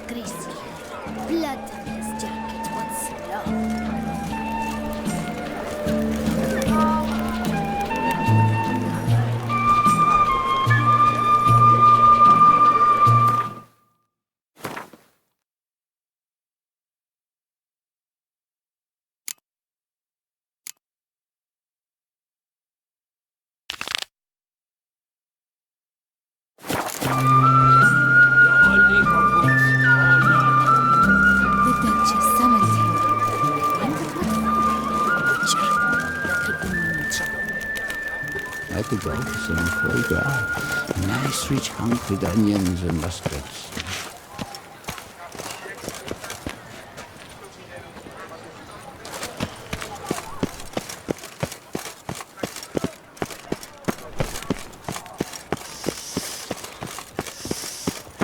greasy. Blood on his jacket, what's love? The Duchess summoned him. Wonder what for? That could be no trouble. I could go for some foie gras. Nice rich hunk with onions and mustards.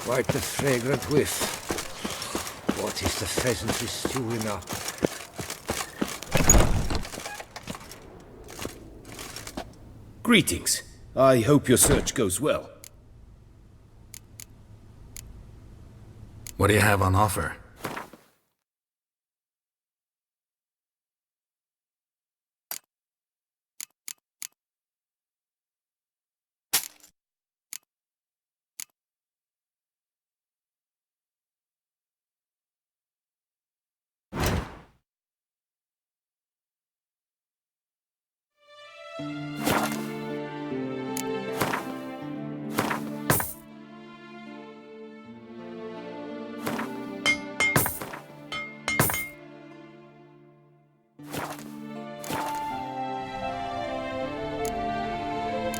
Quite the fragrant whiff. What is the pheasantry stewing up? Greetings. I hope your search goes well. What do you have on offer?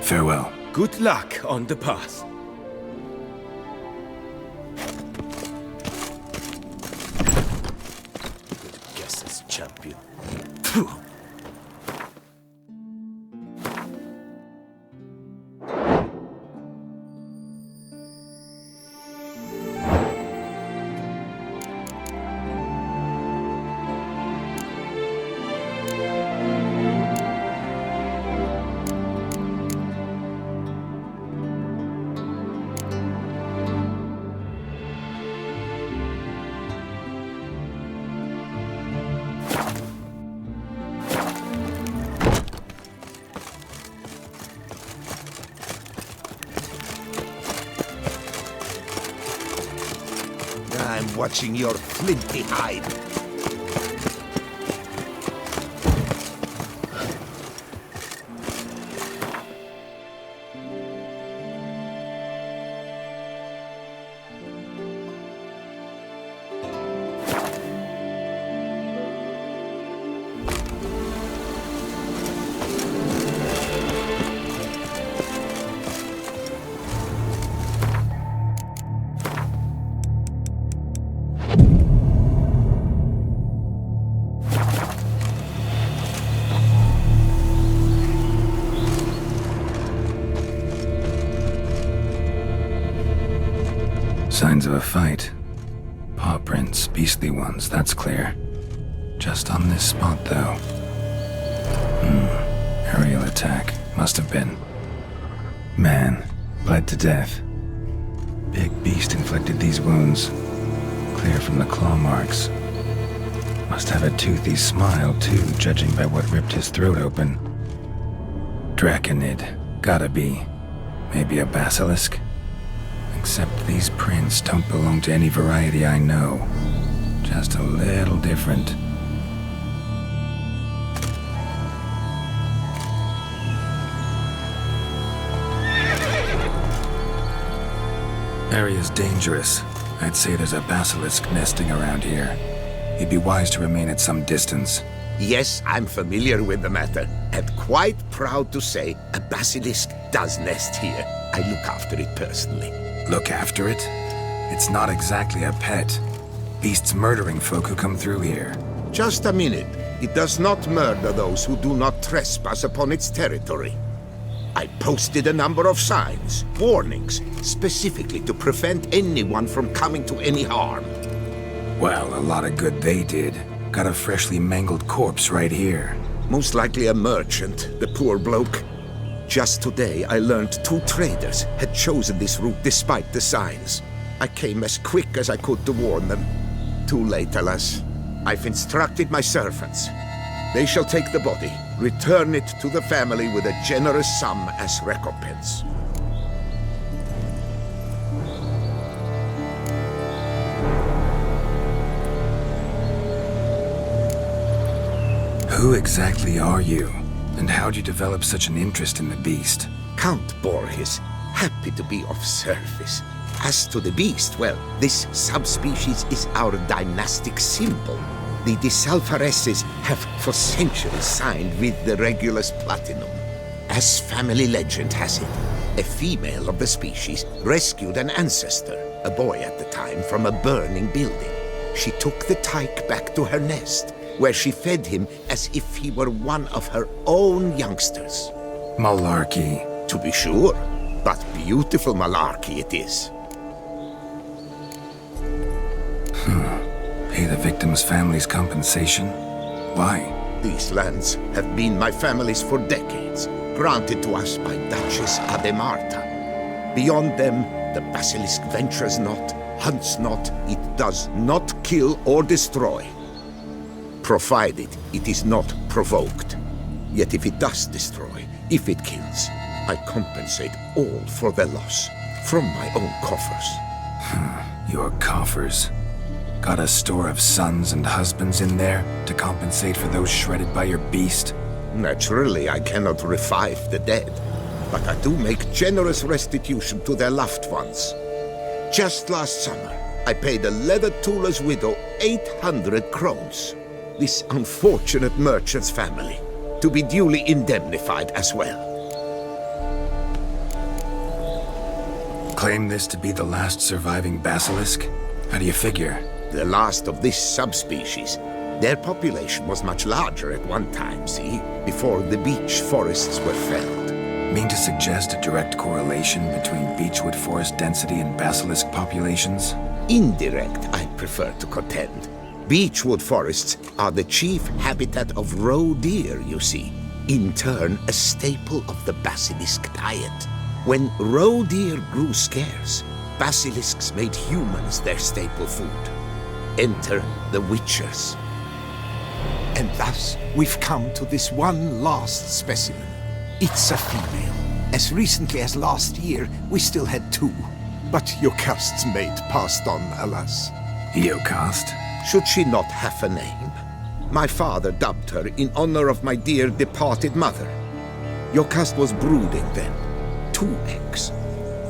Farewell. Good luck on the path. Good guesses, champion. Phew. I'm watching your flinty hide. Signs of a fight. Paw prints, beastly ones, that's clear. Just on this spot, though. Aerial attack. Must have been. Man, bled to death. Big beast inflicted these wounds. Clear from the claw marks. Must have a toothy smile, too, judging by what ripped his throat open. Draconid. Gotta be. Maybe a basilisk? Except these prints don't belong to any variety I know. Just a little different. Area's dangerous. I'd say there's a basilisk nesting around here. It'd be wise to remain at some distance. Yes, I'm familiar with the matter, and quite proud to say a basilisk does nest here. I look after it personally. Look after it? It's not exactly a pet. Beasts murdering folk who come through here. Just a minute. It does not murder those who do not trespass upon its territory. I posted a number of signs, warnings, specifically to prevent anyone from coming to any harm. Well, a lot of good they did. Got a freshly mangled corpse right here. Most likely a merchant, the poor bloke. Just today, I learned 2 traders had chosen this route despite the signs. I came as quick as I could to warn them. Too late, alas. I've instructed my servants. They shall take the body, return it to the family with a generous sum as recompense. Who exactly are you? And how'd you develop such an interest in the beast? Count Borges, happy to be of service. As to the beast, well, this subspecies is our dynastic symbol. The Desalfaresses have for centuries signed with the Regulus Platinum. As family legend has it, a female of the species rescued an ancestor, a boy at the time, from a burning building. She took the tyke back to her nest, where she fed him as if he were one of her own youngsters. Malarkey. To be sure, but beautiful malarkey it is. Pay the victim's family's compensation? Why? These lands have been my family's for decades, granted to us by Duchess Ademarta. Beyond them, the basilisk ventures not, hunts not, it does not kill or destroy. Provided it is not provoked. Yet if it does destroy, if it kills, I compensate all for the loss, from my own coffers. Your coffers. Got a store of sons and husbands in there to compensate for those shredded by your beast? Naturally, I cannot revive the dead, but I do make generous restitution to their loved ones. Just last summer, I paid a leather tooler's widow 800 crowns. This unfortunate merchant's family, to be duly indemnified as well. Claim this to be the last surviving basilisk? How do you figure? The last of this subspecies. Their population was much larger at one time, see? Before the beech forests were felled. Mean to suggest a direct correlation between beechwood forest density and basilisk populations? Indirect, I prefer to contend. Beechwood forests are the chief habitat of roe deer, you see. In turn, a staple of the basilisk diet. When roe deer grew scarce, basilisks made humans their staple food. Enter the witchers. And thus, we've come to this one last specimen. It's a female. As recently as last year, we still had 2. But Jocast's mate passed on, alas. Jocast? Should she not have a name? My father dubbed her in honor of my dear departed mother. Jocast was brooding then. 2 eggs.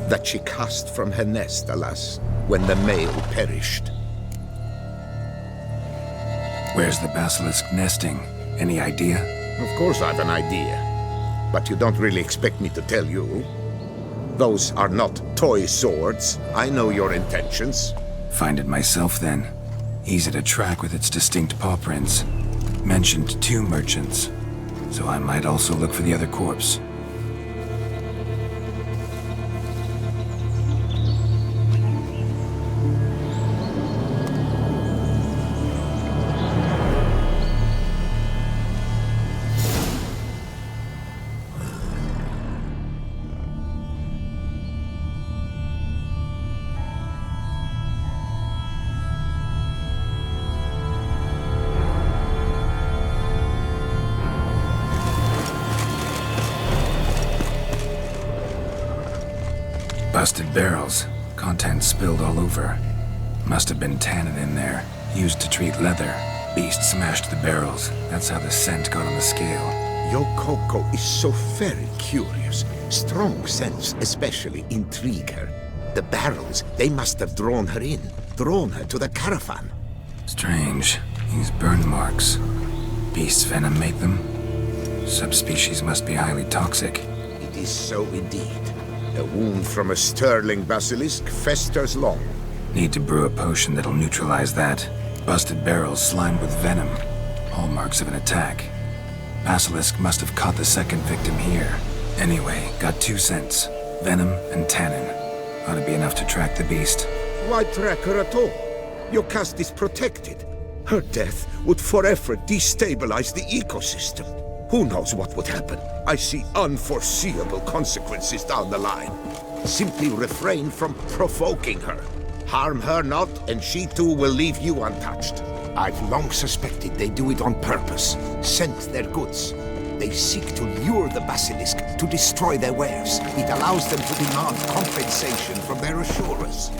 That she cast from her nest, alas, when the male perished. Where's the basilisk nesting? Any idea? Of course I've an idea. But you don't really expect me to tell you. Those are not toy swords. I know your intentions. Find it myself then. Easy to track with its distinct paw prints. Mentioned 2 merchants. So I might also look for the other corpse. Busted barrels. Contents spilled all over. Must have been tannin in there. Used to treat leather. Beast smashed the barrels. That's how the scent got on the scale. Your Coco is so very curious. Strong scents especially intrigue her. The barrels, they must have drawn her in. Drawn her to the caravan. Strange. These burn marks. Beast's venom made them? Subspecies must be highly toxic. It is so indeed. A wound from a sterling basilisk festers long. Need to brew a potion that'll neutralize that. Busted barrels slimed with venom. Hallmarks of an attack. Basilisk must have caught the second victim here. Anyway, got 2 scents. Venom and tannin. Ought to be enough to track the beast. Why track her at all? Your caste is protected. Her death would forever destabilize the ecosystem. Who knows what would happen? I see unforeseeable consequences down the line. Simply refrain from provoking her. Harm her not, and she too will leave you untouched. I've long suspected they do it on purpose, scent their goods. They seek to lure the basilisk to destroy their wares. It allows them to demand compensation from their assurers.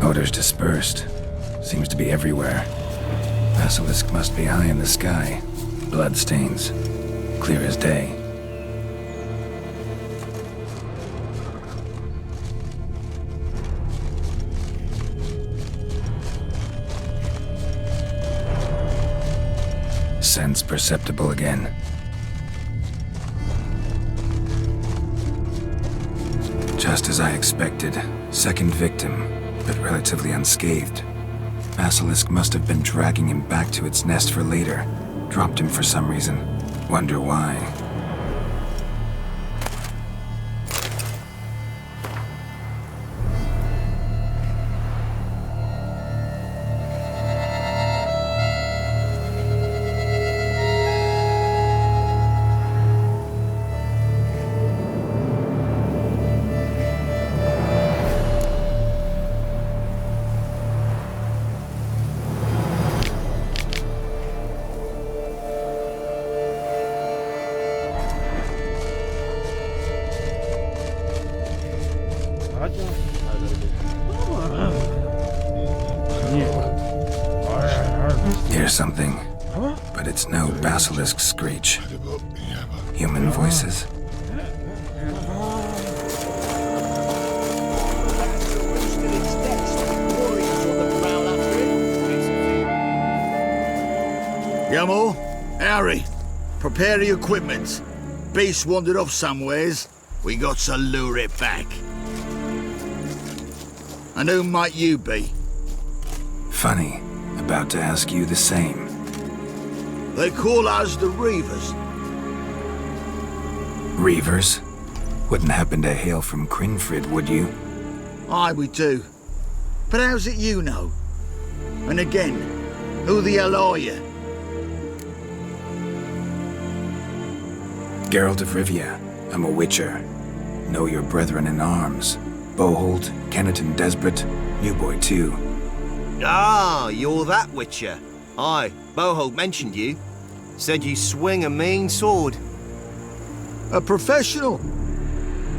Odors dispersed. Seems to be everywhere. Basilisk must be high in the sky. Blood stains. Clear as day. Sense perceptible again. Just as I expected. Second victim, but relatively unscathed. Basilisk must have been dragging him back to its nest for later. Dropped him for some reason. Wonder why. Hear something, but it's no basilisk screech. Human voices. Yamo, Harry, prepare the equipment. Beast wandered off somewheres. We got to lure it back. And who might you be? Funny. About to ask you the same. They call us the Reavers. Reavers? Wouldn't happen to hail from Crinfrid, would you? Aye, we do. But how's it you know? And again, who the hell are you? Geralt of Rivia. I'm a witcher. Know your brethren in arms. Bohold, Kenneton Desperate, New Boy too. Ah, you're that witcher. Aye, Bohold mentioned you. Said you swing a mean sword. A professional.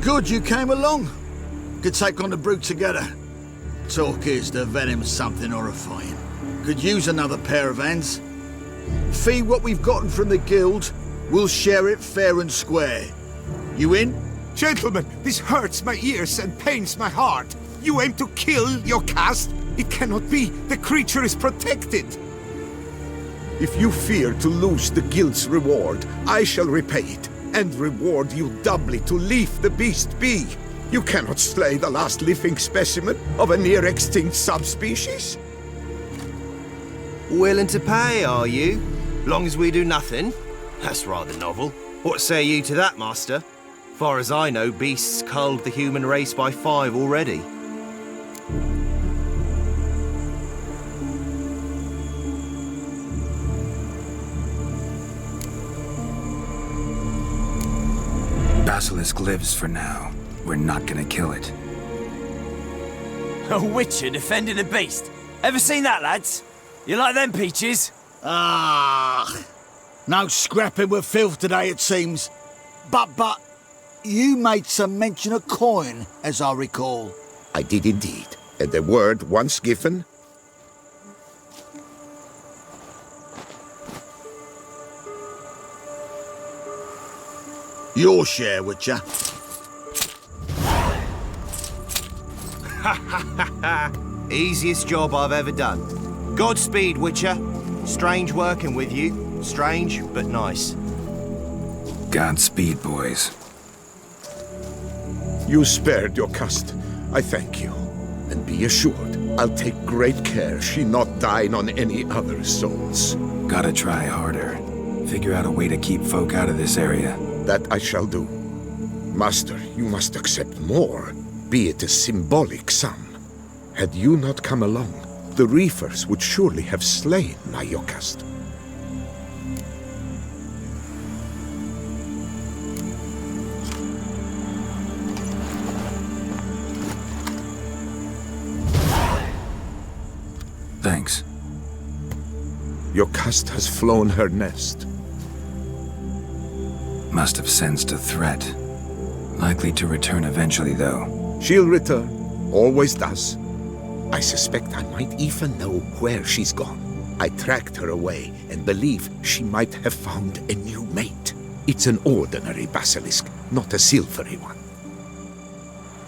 Good you came along. Could take on the brute together. Talk is the venom's something horrifying. Could use another pair of hands. Fee what we've gotten from the guild, we'll share it fair and square. You in? Gentlemen, this hurts my ears and pains my heart. You aim to kill your caste? It cannot be. The creature is protected. If you fear to lose the guild's reward, I shall repay it, and reward you doubly to leave the beast be. You cannot slay the last living specimen of a near-extinct subspecies. Willing to pay, are you? Long as we do nothing? That's rather novel. What say you to that, master? Far as I know, beasts culled the human race by 5 already. Basilisk lives for now. We're not gonna kill it. A witcher defending a beast. Ever seen that, lads? You like them peaches? Ah, no scrapping with filth today, it seems. But, you made some mention of coin, as I recall. I did indeed, and the word once given. Your share, Witcher. Easiest job I've ever done. Godspeed, Witcher. Strange working with you. Strange, but nice. Godspeed, boys. You spared your caste. I thank you. And be assured, I'll take great care she not dine on any other souls. Gotta try harder. Figure out a way to keep folk out of this area. That I shall do. Master, you must accept more, be it a symbolic sum. Had you not come along, the Reefers would surely have slain my Yocast. Thanks. Yocast has flown her nest. Must have sensed a threat. Likely to return eventually, though. She'll return. Always does. I suspect I might even know where she's gone. I tracked her away and believe she might have found a new mate. It's an ordinary basilisk, not a silvery one.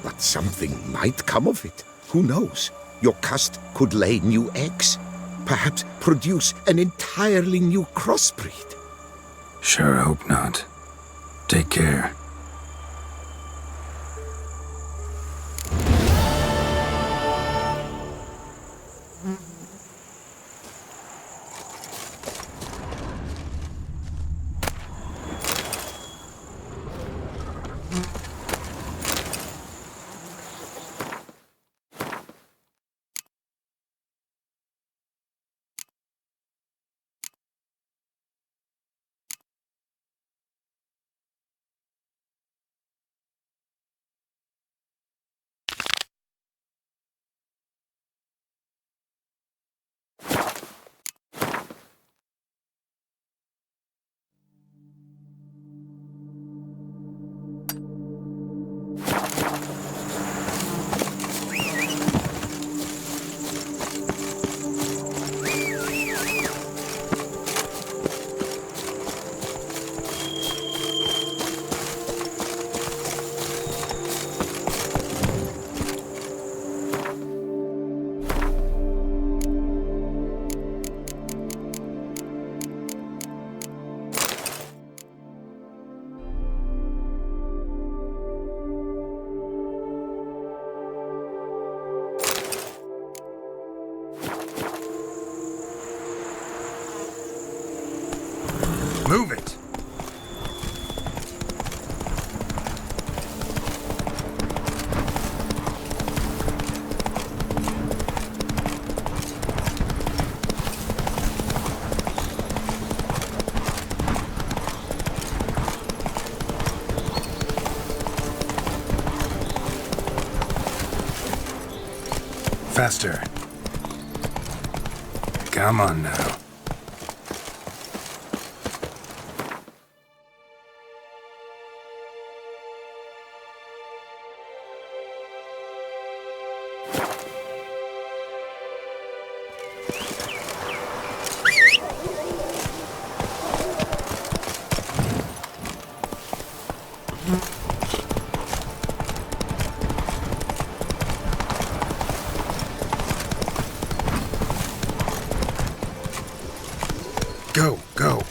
But something might come of it. Who knows? Yocast could lay new eggs. Perhaps produce an entirely new crossbreed. Sure hope not. Take care. Move it! Faster. Come on now. Go, go.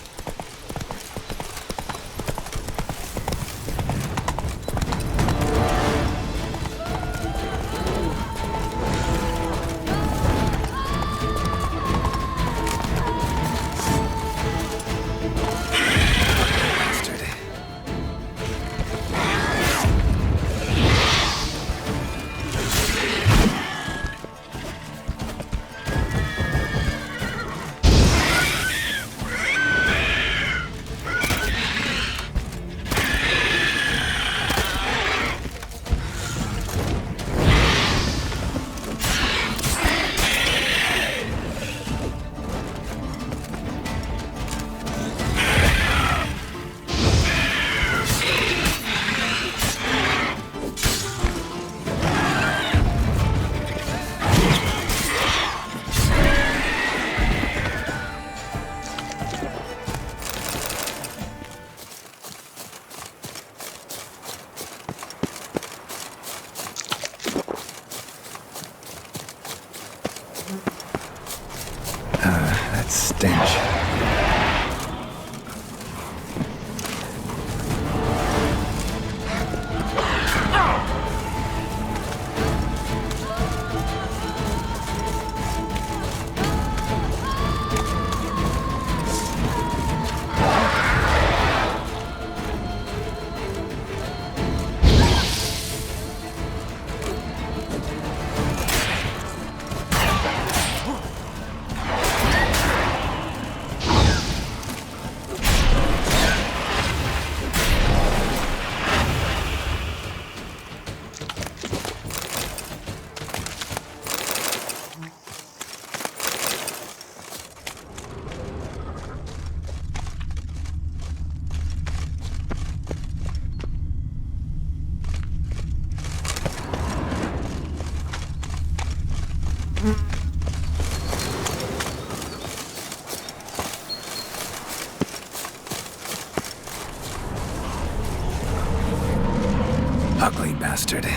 Ugly bastard.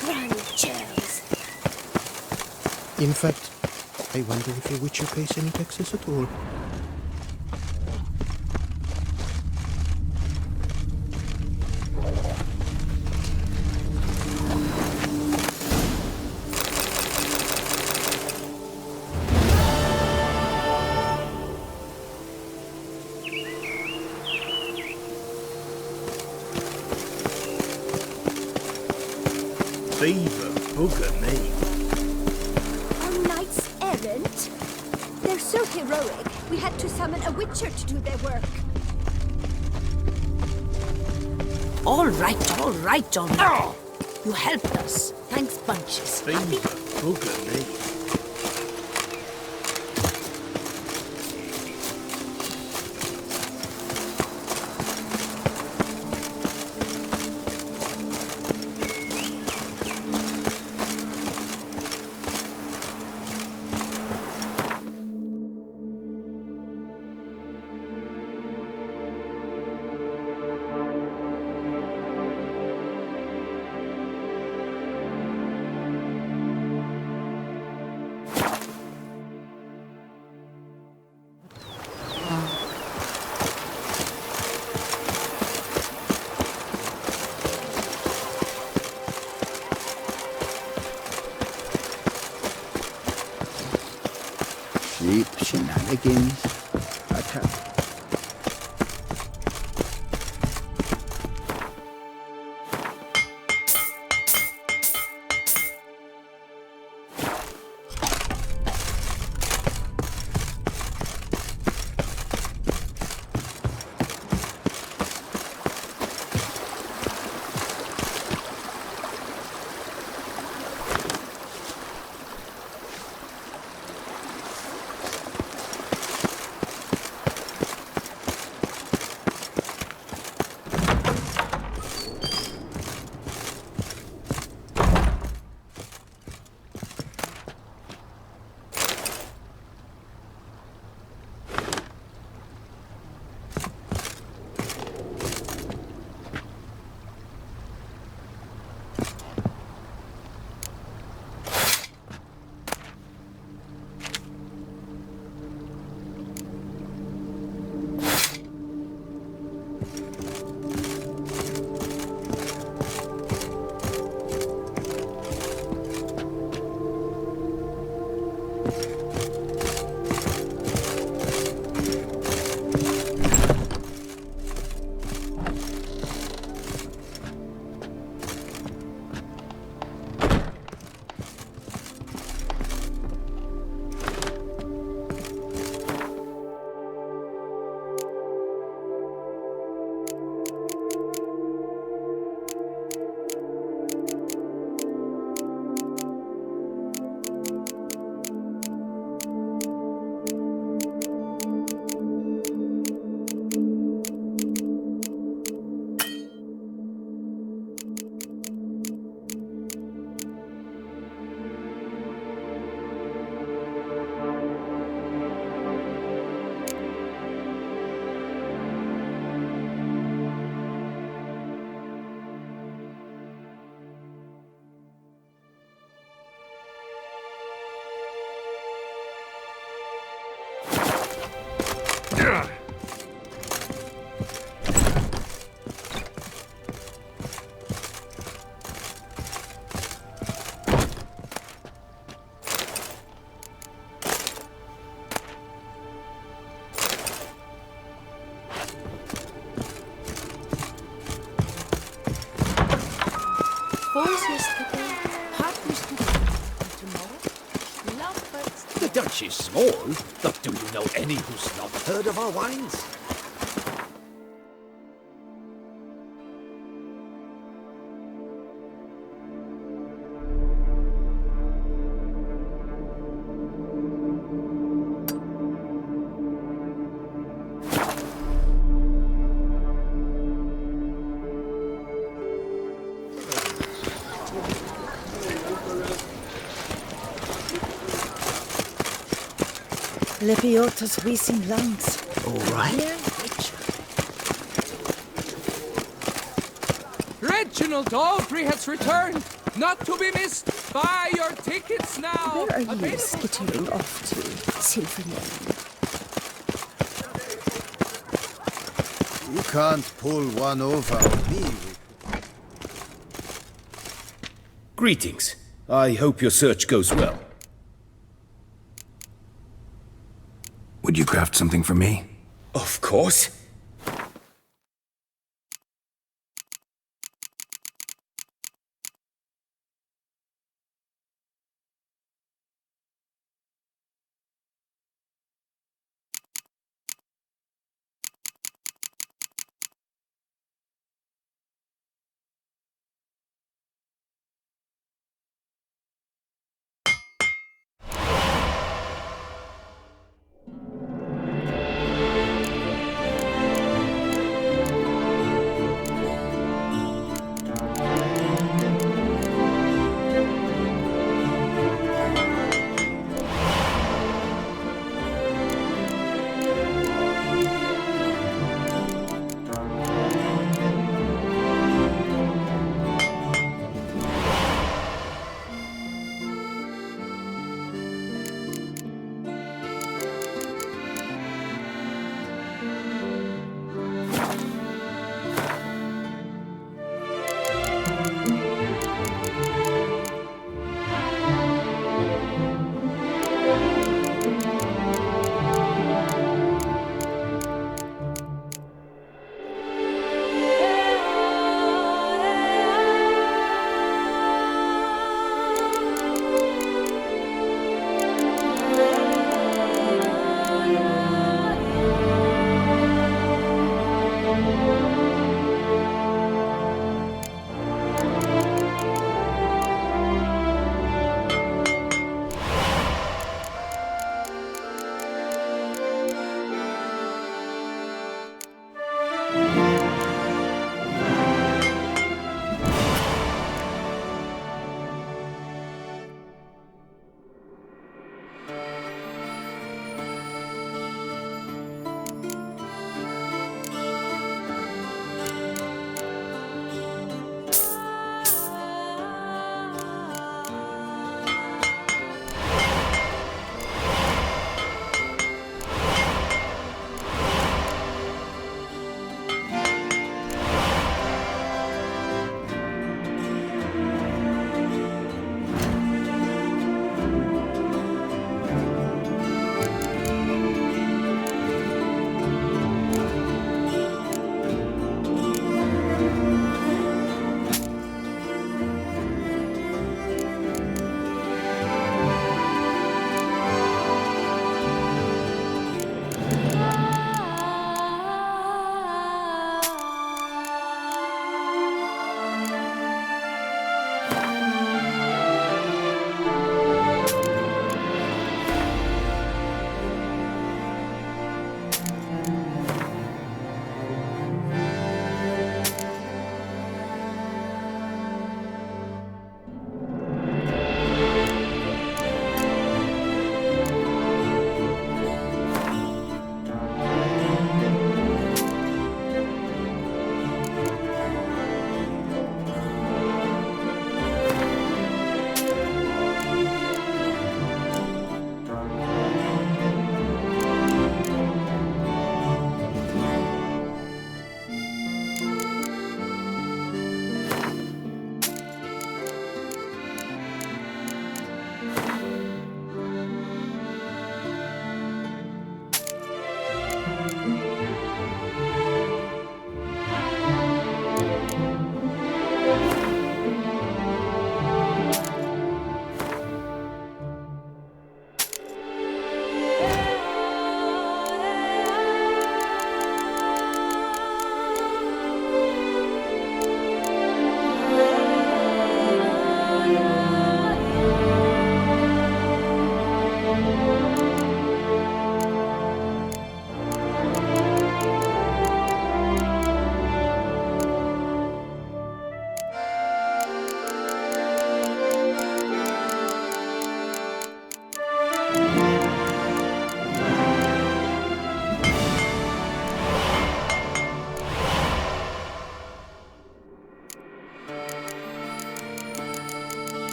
Grand chairs. In fact, I wonder if a witcher pays any taxes at all. Beaver, bugger me. On knights errant? They're so heroic, we had to summon a witcher to do their work. All right, all right, all right. You helped us. Thanks, bunches. Beaver, bugger me. Cheap shenanigans. The Dutch is small, but do you know any who's not heard of our wines? Lepiotas Wiesing Lands. All right. Here original Dalfrey has returned, not to be missed. Buy your tickets now. Where are you skittering off to, Silverlane? You can't pull one over on me. Greetings. I hope your search goes well. Would you craft something for me? Of course.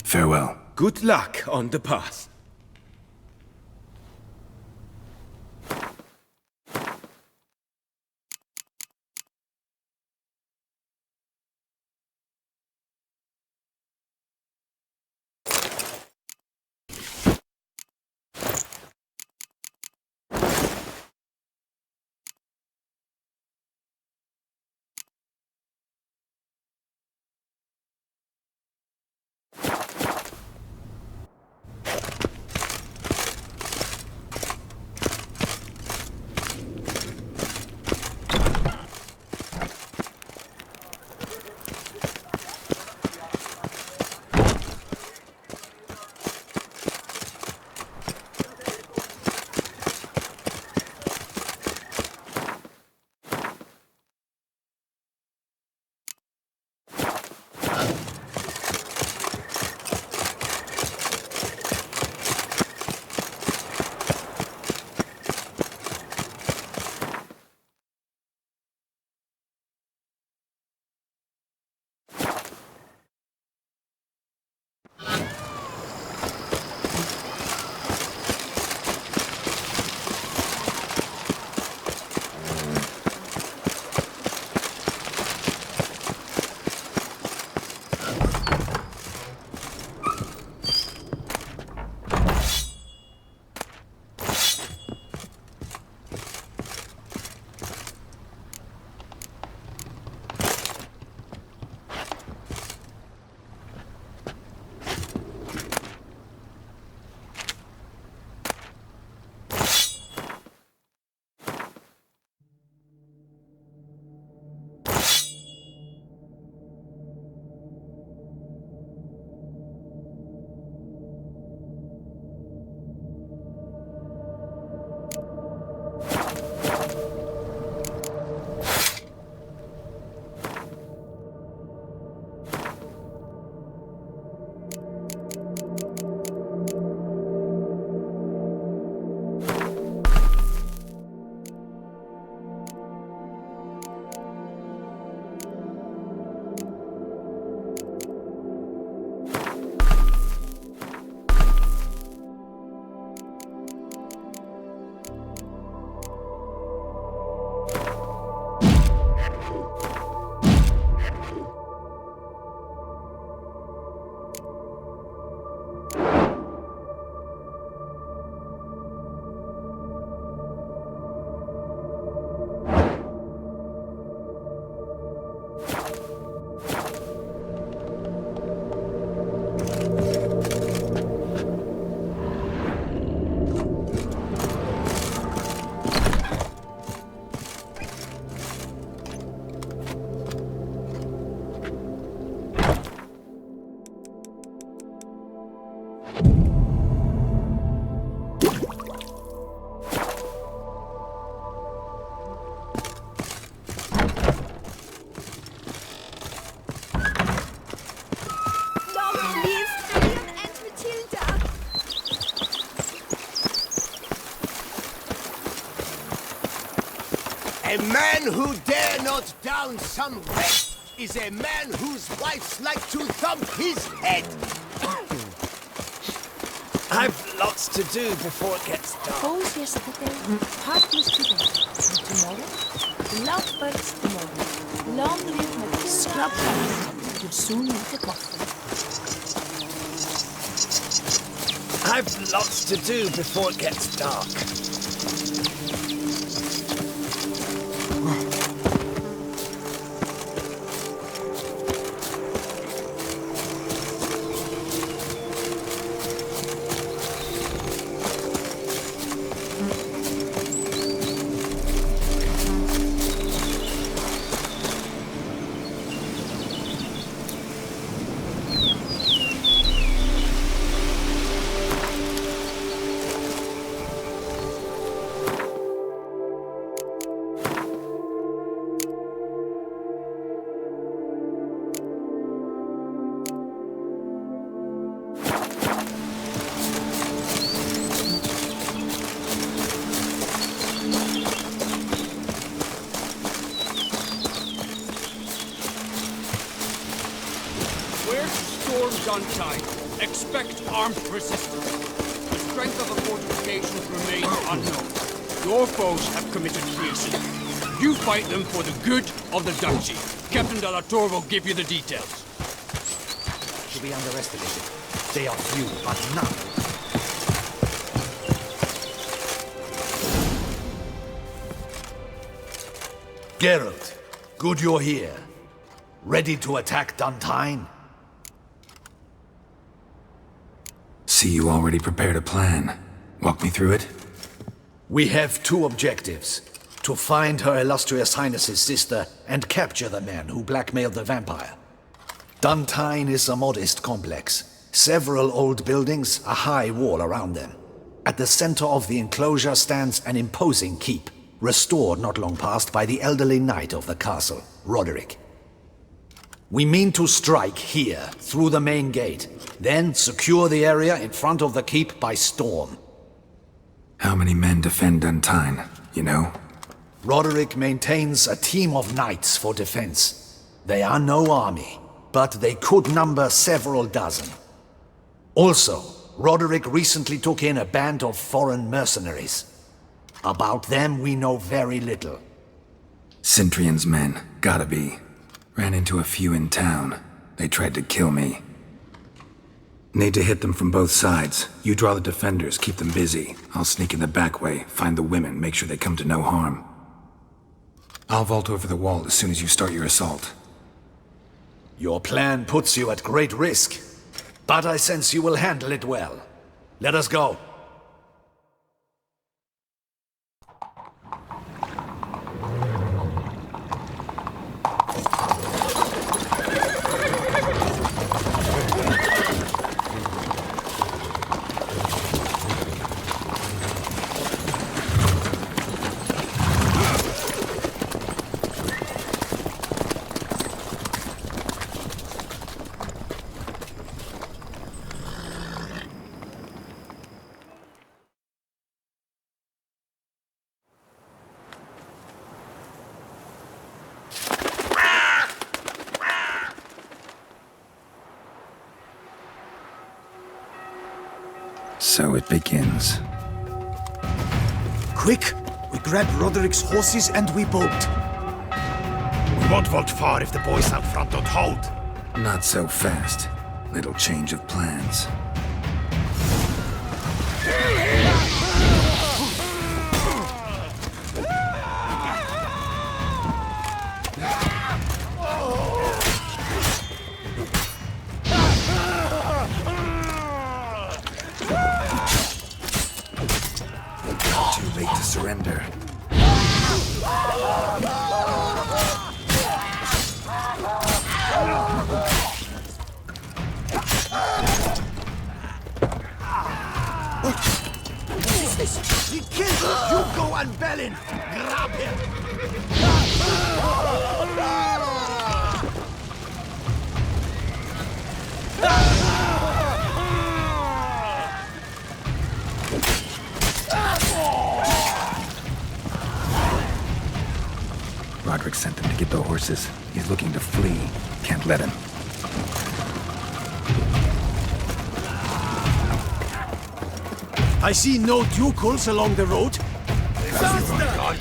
Farewell. Good luck on the path. A man who dare not down some wretch is a man whose wives like to thump his head. I've lots to do before it gets dark. Suppose yesterday, parties today, and tomorrow, lovebirds tomorrow. Long live my scrub house. You'll soon meet a coffin. I've lots to do before it gets dark. Storms on time. Expect armed resistance. The strength of the fortifications remains unknown. Your foes have committed treason. You fight them for the good of the Duchy. Captain de la Tour will give you the details. To be underestimated. They are few, but none. Geralt, good you're here. Ready to attack Duntine? See, you already prepared a plan. Walk me through it. We have two objectives. To find Her Illustrious Highness's sister and capture the man who blackmailed the vampire. Duntine is a modest complex. Several old buildings, a high wall around them. At the center of the enclosure stands an imposing keep, restored not long past by the elderly knight of the castle, Roderick. We mean to strike here, through the main gate, then secure the area in front of the keep by storm. How many men defend Duntine, you know? Roderick maintains a team of knights for defense. They are no army, but they could number several dozen. Also, Roderick recently took in a band of foreign mercenaries. About them we know very little. Cintrian's men, gotta be. Ran into a few in town. They tried to kill me. Need to hit them from both sides. You draw the defenders, keep them busy. I'll sneak in the back way, find the women, make sure they come to no harm. I'll vault over the wall as soon as you start your assault. Your plan puts you at great risk, but I sense you will handle it well. Let us go. So it begins. Quick! We grab Roderick's horses and we bolt. We won't vault far if the boys out front don't hold. Not so fast. Little change of plans. Too late to surrender. He killed Hugo and Bellin! Grab him! Roderick sent them to get the horses. He's looking to flee. Can't let him. I see no ducals along the road.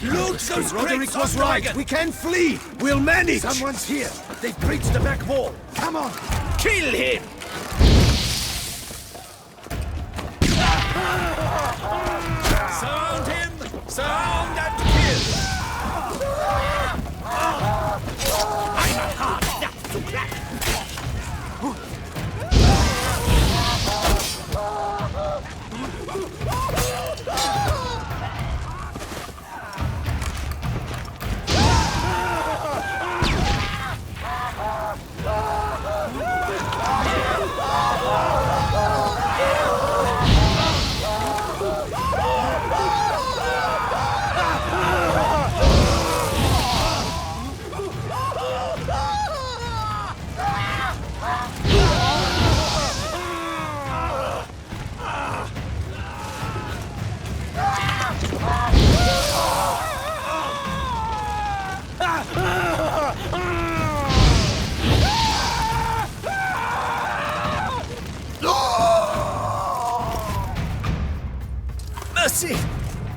Look, If Roderick was right. We can flee. We'll manage. Someone's here. They've breached the back wall. Come on. Kill him. Sound him! Sound and kill! I'm a hard nut to crack!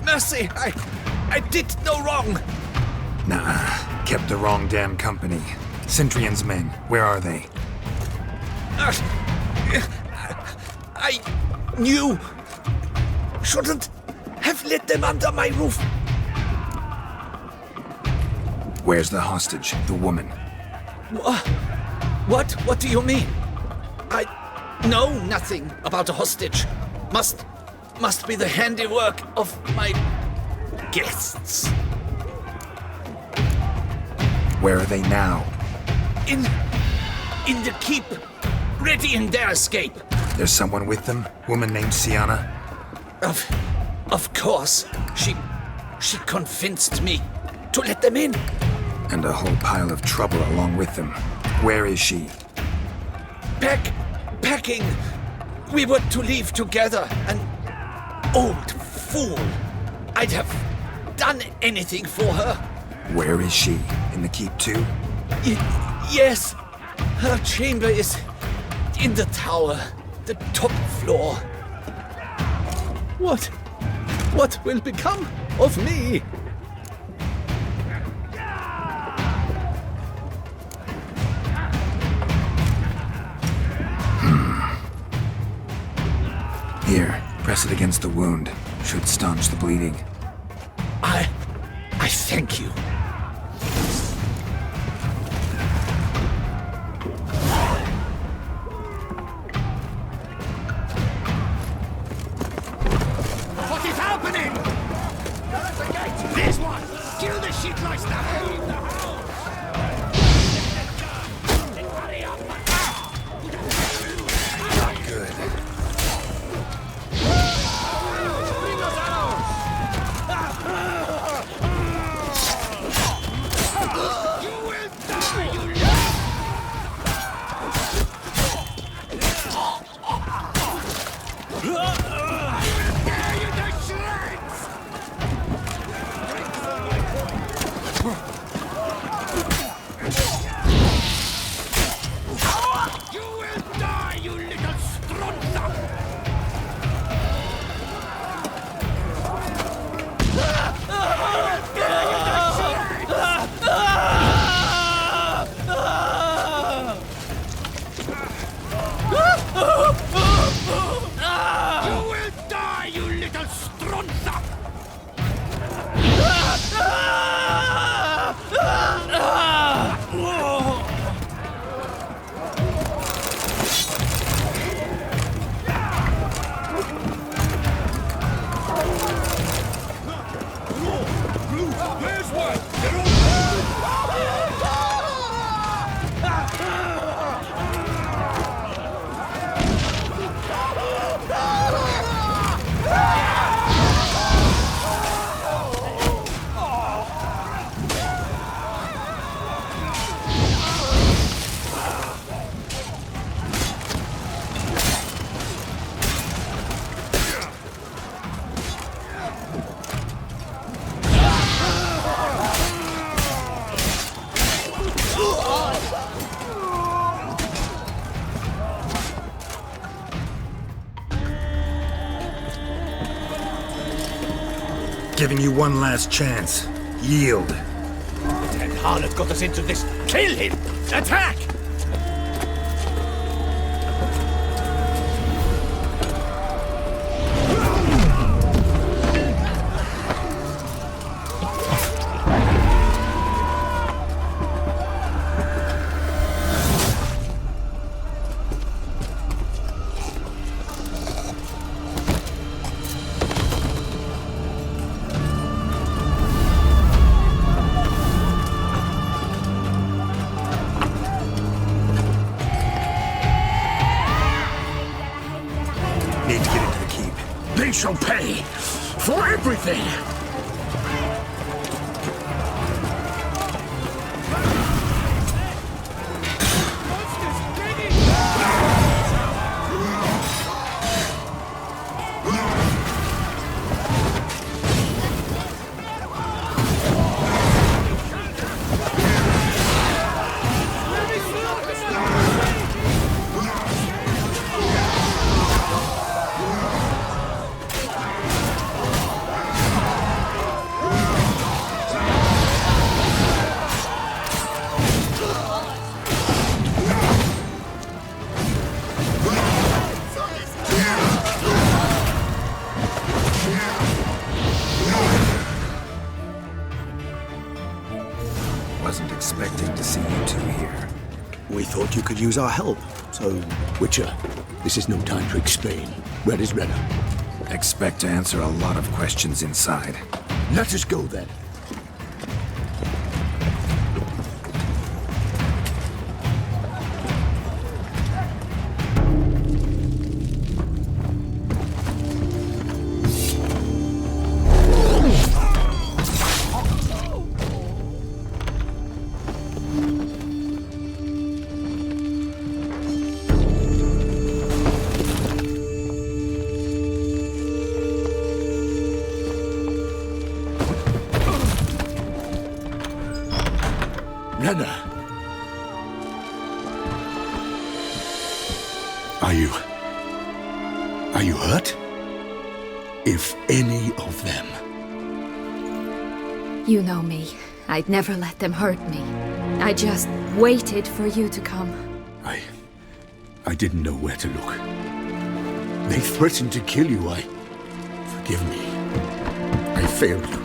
Mercy! I did no wrong! Nah, kept the wrong damn company. Centrion's men, where are they? I knew. Shouldn't have let them under my roof. Where's the hostage, the woman? What? What do you mean? I know nothing about a hostage. Must be the handiwork of my guests. Where are they now? In the keep, readying their escape. There's someone with them? Woman named Sienna? Of course. She convinced me to let them in. And a whole pile of trouble along with them. Where is she? Packing. We were to leave together. An old fool. I'd have done anything for her. Where is she? In the keep too? Yes. Her chamber is in the tower. The top floor. What will become of me? Here, press it against the wound. Should staunch the bleeding. I thank you. What is happening? There's a gate! This one! Kill the shit like that! Not good. Giving you one last chance. Yield. That harlot got us into this. Kill him! Attack! Need to get into the keep. They shall pay for everything! Wasn't expecting to see you two here. We thought you could use our help, so... Witcher, this is no time to explain. Red is redder. Expect to answer a lot of questions inside. Let us go then. Renna! Are you hurt? If any of them. You know me. I'd never let them hurt me. I just waited for you to come. I didn't know where to look. They threatened to kill you. Forgive me. I failed you.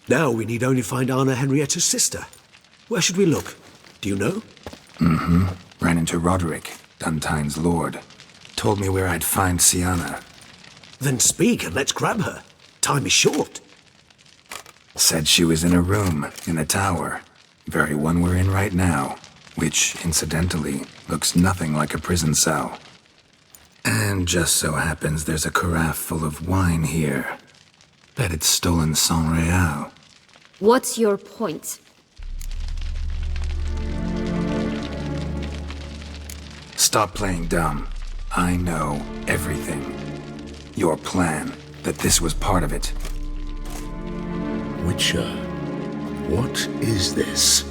Now we need only find Anna Henrietta's sister. Where should we look? Do you know? Mm-hmm. Ran into Roderick, Duntine's lord. Told me where I'd find Sienna. Then speak and let's grab her. Time is short. Said she was in a room in the tower. Very one we're in right now. Which, incidentally, looks nothing like a prison cell. And just so happens there's a carafe full of wine here. Bet it's stolen San Real. What's your point? Stop playing dumb. I know everything. Your plan, that this was part of it. Witcher, what is this?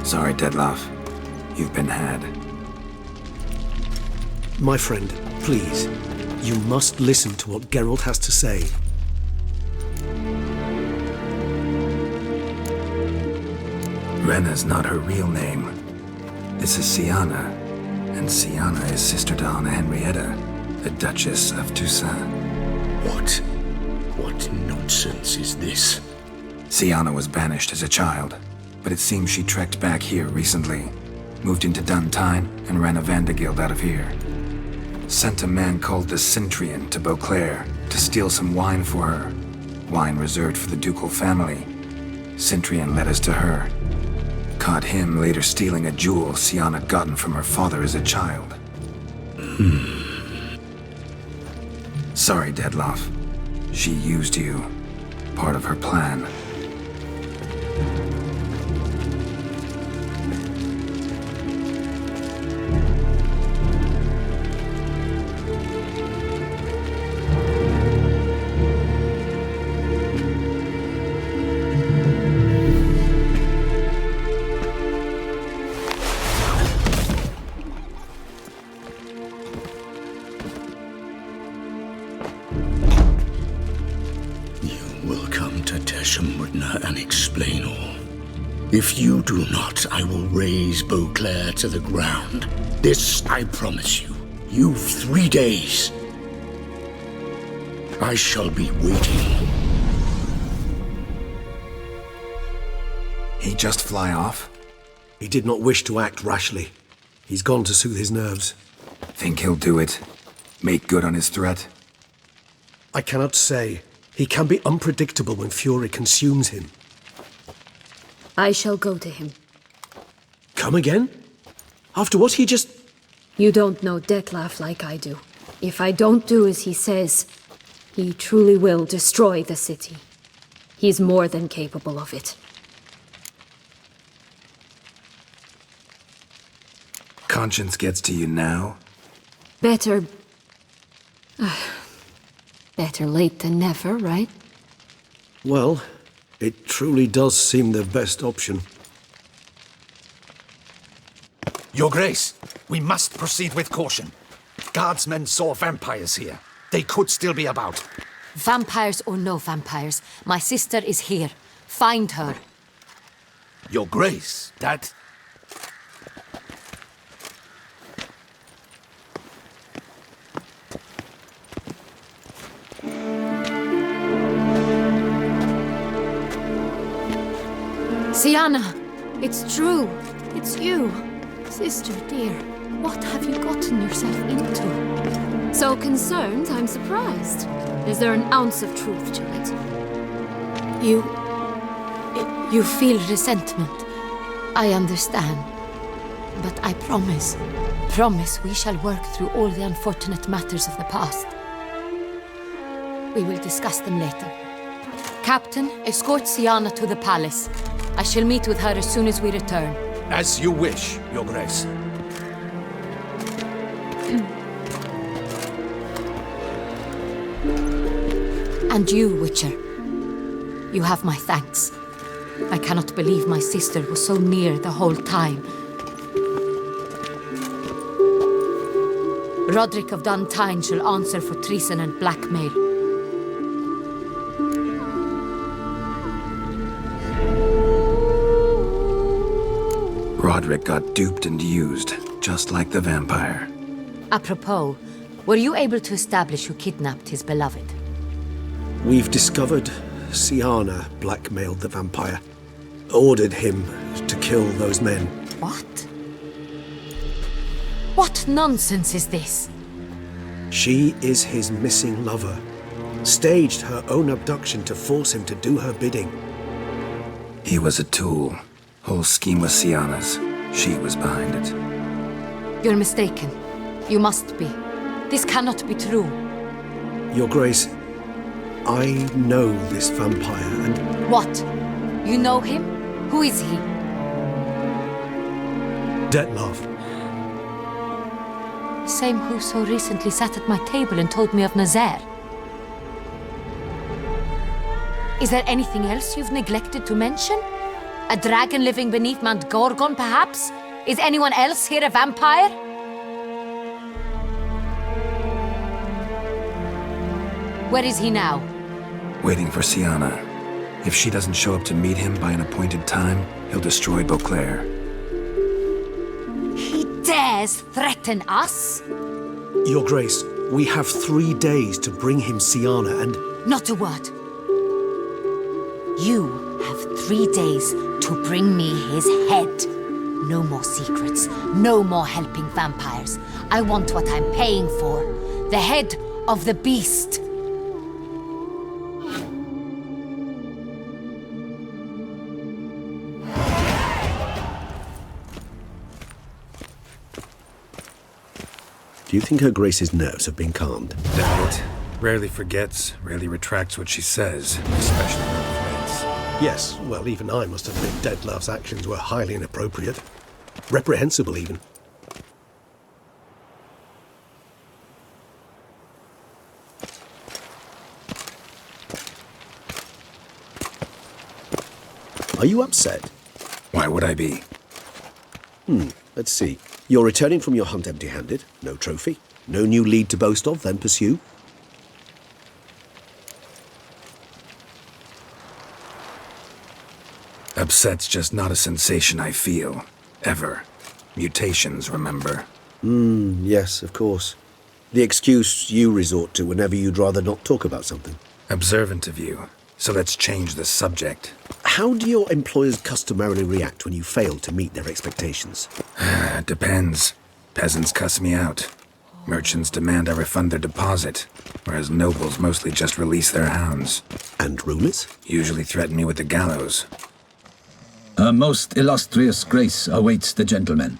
Sorry, Dettlaff. You've been had. My friend, please, you must listen to what Geralt has to say. Renna's not her real name. This is Sienna, and Sienna is sister to Anna Henrietta, the Duchess of Toussaint. What nonsense is this? Sienna was banished as a child, but it seems she trekked back here recently. Moved into Duntine and ran a Vanderguild out of here. Sent a man called the Centurion to Beauclair to steal some wine for her. Wine reserved for the ducal family. Centurion led us to her. Caught him later stealing a jewel Sienna gotten from her father as a child. Sorry, Dettlaff. She used you. Part of her plan. And explain all. If you do not, I will raise Beauclair to the ground. This I promise you. You've 3 days. I shall be waiting. He just fly off? He did not wish to act rashly. He's gone to soothe his nerves. Think he'll do it? Make good on his threat? I cannot say. He can be unpredictable when fury consumes him. I shall go to him. Come again? After what he just... You don't know Dettlaff like I do. If I don't do as he says, he truly will destroy the city. He's more than capable of it. Conscience gets to you now? Better... better late than never, right? Well, it truly does seem the best option. Your Grace, we must proceed with caution. Guardsmen saw vampires here. They could still be about. Vampires or no vampires, my sister is here. Find her. Your Grace, that... Sienna, it's true. It's you. Sister dear, what have you gotten yourself into? So concerned, I'm surprised. Is there an ounce of truth to it? You feel resentment. I understand. But I promise we shall work through all the unfortunate matters of the past. We will discuss them later. Captain, escort Sienna to the palace. I shall meet with her as soon as we return. As you wish, Your Grace. And you, Witcher. You have my thanks. I cannot believe my sister was so near the whole time. Roderick of Duntine shall answer for treason and blackmail. Roderick got duped and used, just like the vampire. Apropos, were you able to establish who kidnapped his beloved? We've discovered Sienna blackmailed the vampire. Ordered him to kill those men. What? What nonsense is this? She is his missing lover. Staged her own abduction to force him to do her bidding. He was a tool. Whole scheme was Sienna's. She was behind it. You're mistaken. You must be. This cannot be true. Your Grace, I know this vampire and... What? You know him? Who is he? Dettlaff. The same who so recently sat at my table and told me of Nazaire. Is there anything else you've neglected to mention? A dragon living beneath Mount Gorgon, perhaps? Is anyone else here a vampire? Where is he now? Waiting for Sienna. If she doesn't show up to meet him by an appointed time, he'll destroy Beauclair. He dares threaten us? Your Grace, we have 3 days to bring him Sienna and... Not a word. You have 3 days to bring me his head. No more secrets. No more helping vampires. I want what I'm paying for. The head of the beast. Do you think Her Grace's nerves have been calmed? Doubt it. Rarely forgets, rarely retracts what she says, especially when complaints. Yes, well, even I must admit Dettlaff's actions were highly inappropriate. Reprehensible, even. Are you upset? Why would I be? Let's see. You're returning from your hunt empty-handed. No trophy. No new lead to boast of, then pursue. Upset's just not a sensation I feel. Ever. Mutations, remember? Yes, of course. The excuse you resort to whenever you'd rather not talk about something. Observant of you. So let's change the subject. How do your employers customarily react when you fail to meet their expectations? Depends. Peasants cuss me out. Merchants demand I refund their deposit, whereas nobles mostly just release their hounds. And rulers? Usually threaten me with the gallows. Her most illustrious grace awaits the gentleman.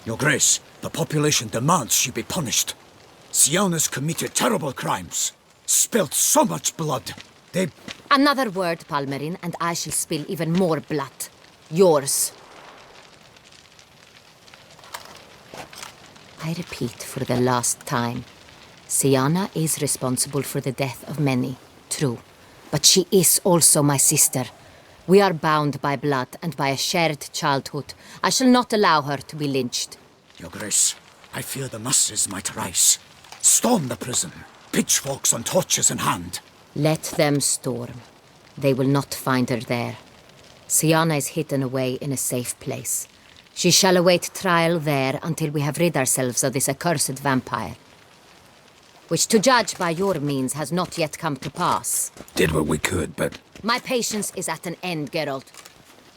Your Grace, the population demands she be punished. Sienna's committed terrible crimes. Spilt so much blood. They... Another word, Palmerin, and I shall spill even more blood. Yours. I repeat for the last time. Sienna is responsible for the death of many, true. But she is also my sister. We are bound by blood and by a shared childhood. I shall not allow her to be lynched. Your Grace, I fear the masses might rise. Storm the prison, pitchforks and torches in hand. Let them storm. They will not find her there. Sienna is hidden away in a safe place. She shall await trial there until we have rid ourselves of this accursed vampire. which to judge by your means has not yet come to pass. Did what we could, but... My patience is at an end, Geralt.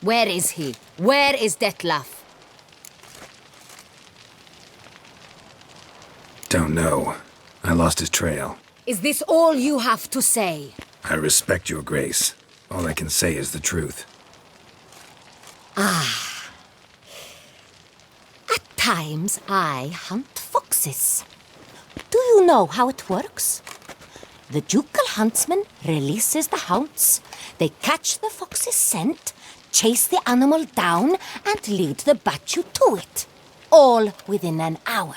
Where is he? Where is Dettlaff? Don't know. I lost his trail. Is this all you have to say? I respect your grace. All I can say is the truth. Ah. At times, I hunt foxes. Do you know how it works? The ducal huntsman releases the hounds. They catch the fox's scent, chase the animal down, and lead the Bachu to it. All within an hour.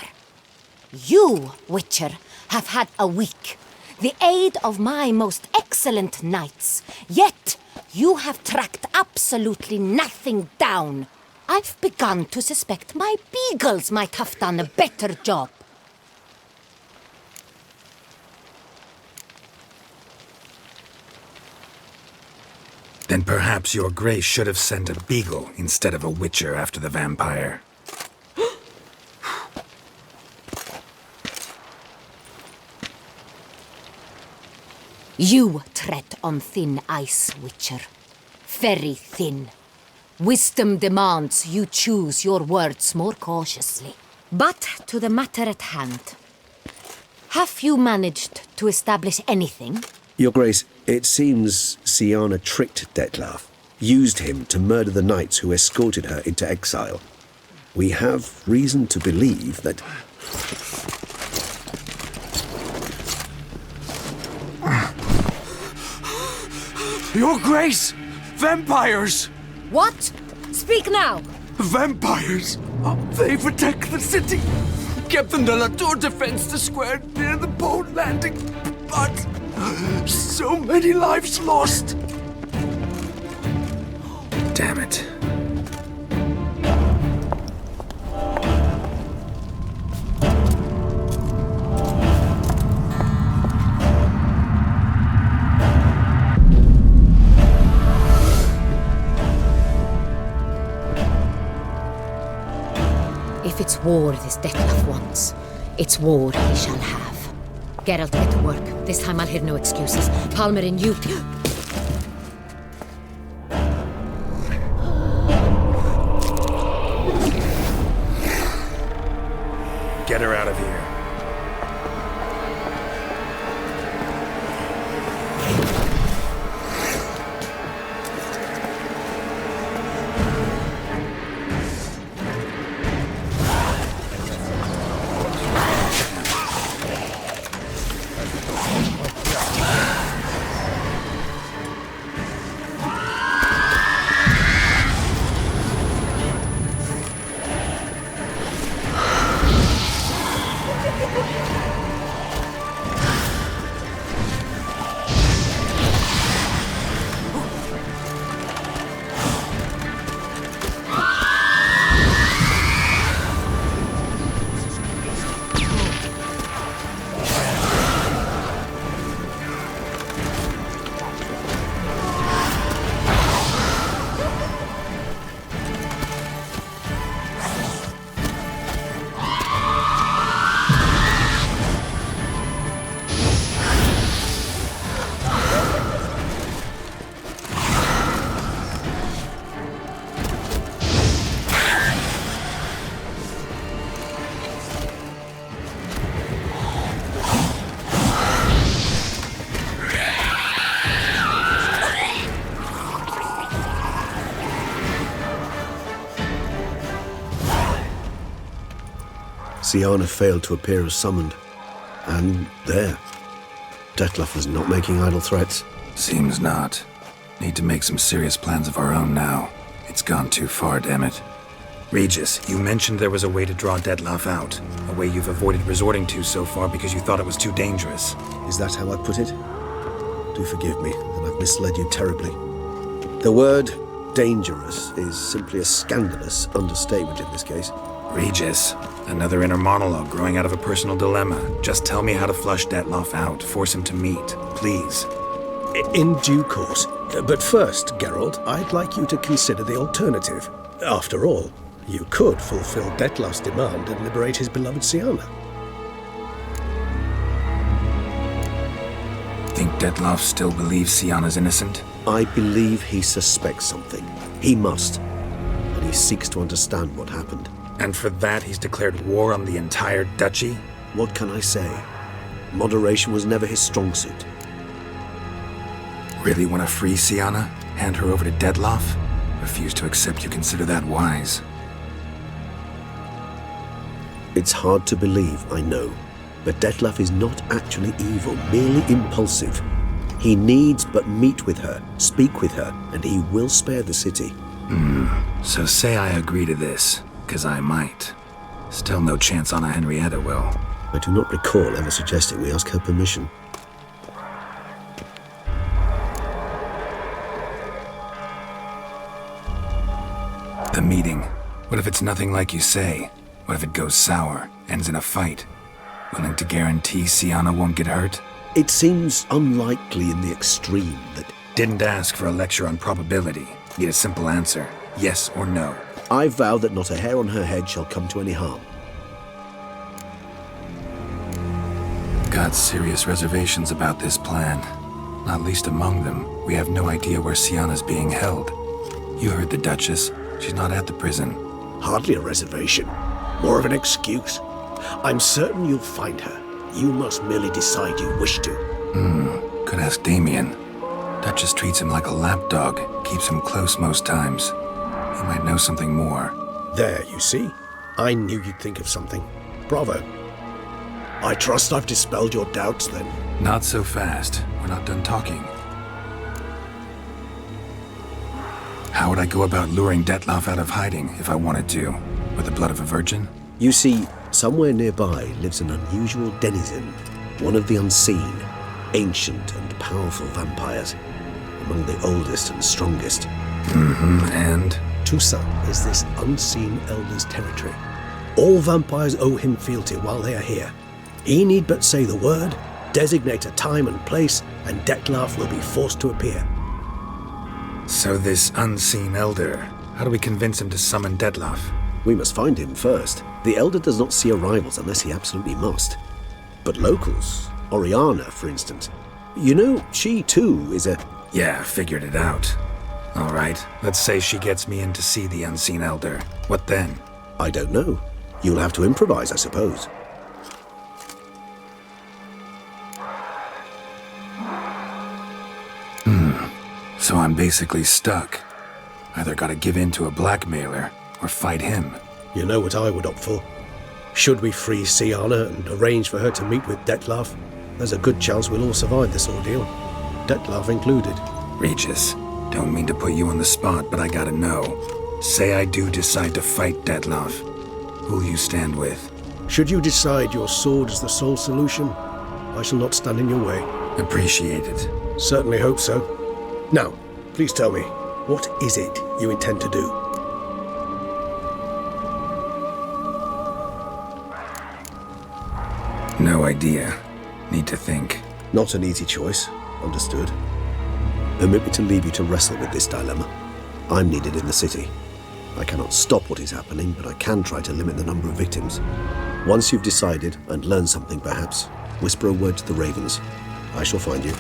You, Witcher, have had a week. The aid of my most excellent knights. Yet, you have tracked absolutely nothing down. I've begun to suspect my beagles might have done a better job. Then perhaps your grace should have sent a beagle instead of a witcher after the vampire. You tread on thin ice, Witcher. Very thin. Wisdom demands you choose your words more cautiously. But to the matter at hand. Have you managed to establish anything? Your Grace, it seems Syanna tricked Dettlaff, used him to murder the knights who escorted her into exile. We have reason to believe that... Your Grace! Vampires! What? Speak now! Vampires! They protect the city! Captain Dettlaff defends the square near the boat landing, but so many lives lost! Damn it. If it's war this Dettlaff wants, it's war he shall have. Geralt, get to work. This time I'll hear no excuses. Palmerin, you... Get her out of here. Syanna failed to appear as summoned. And there. Dettlaff was not making idle threats. Seems not. Need to make some serious plans of our own now. It's gone too far, damn it. Regis, you mentioned there was a way to draw Dettlaff out. A way you've avoided resorting to so far because you thought it was too dangerous. Is that how I put it? Do forgive me, that I've misled you terribly. The word dangerous is simply a scandalous understatement in this case. Regis, another inner monologue growing out of a personal dilemma. Just tell me how to flush Dettlaff out, force him to meet, please. In due course. But first, Geralt, I'd like you to consider the alternative. After all, you could fulfill Dettlaff's demand and liberate his beloved Syanna. Dettlaff still believes Syanna's innocent? I believe he suspects something. He must. And he seeks to understand what happened. And for that he's declared war on the entire duchy? What can I say? Moderation was never his strong suit. Really want to free Syanna? Hand her over to Dettlaff? Refuse to accept you consider that wise. It's hard to believe, I know. But Dettlaff is not actually evil, merely impulsive. He needs but meet with her, speak with her, and he will spare the city. So say I agree to this, 'cause I might. Still no chance Anna Henrietta will. I do not recall ever suggesting we ask her permission. The meeting. What if it's nothing like you say? What if it goes sour, ends in a fight? Willing to guarantee Syanna won't get hurt? It seems unlikely in the extreme that... Didn't ask for a lecture on probability. Need a simple answer. Yes or no. I vow that not a hair on her head shall come to any harm. Got serious reservations about this plan. Not least among them, we have no idea where Syanna's being held. You heard the Duchess. She's not at the prison. Hardly a reservation. More of an excuse. I'm certain you'll find her. You must merely decide you wish to. Could ask Damien. Duchess treats him like a lapdog. Keeps him close most times. He might know something more. There, you see? I knew you'd think of something. Bravo. I trust I've dispelled your doubts, then. Not so fast. We're not done talking. How would I go about luring Dettlaff out of hiding if I wanted to? With the blood of a virgin? You see, somewhere nearby lives an unusual denizen, one of the unseen, ancient and powerful vampires, among the oldest and strongest. And? Tusa is this unseen elder's territory. All vampires owe him fealty while they are here. He need but say the word, designate a time and place, and Dettlaff will be forced to appear. So this unseen elder, how do we convince him to summon Dettlaff? We must find him first. The elder does not see arrivals unless he absolutely must. But locals, Oriana, for instance, you know, she too is a... Yeah, figured it out. All right, let's say she gets me in to see the unseen elder. What then? I don't know. You'll have to improvise, I suppose. So I'm basically stuck. Either gotta give in to a blackmailer, or fight him. You know what I would opt for. Should we free Syanna and arrange for her to meet with Dettlaff, there's a good chance we'll all survive this ordeal. Dettlaff included. Regis, don't mean to put you on the spot, but I gotta know. Say I do decide to fight Dettlaff. Who'll you stand with? Should you decide your sword is the sole solution, I shall not stand in your way. Appreciate it. Certainly hope so. Now, please tell me, what is it you intend to do? No idea. Need to think. Not an easy choice. Understood. Permit me to leave you to wrestle with this dilemma. I'm needed in the city. I cannot stop what is happening, but I can try to limit the number of victims. Once you've decided, and learned something perhaps, whisper a word to the ravens. I shall find you.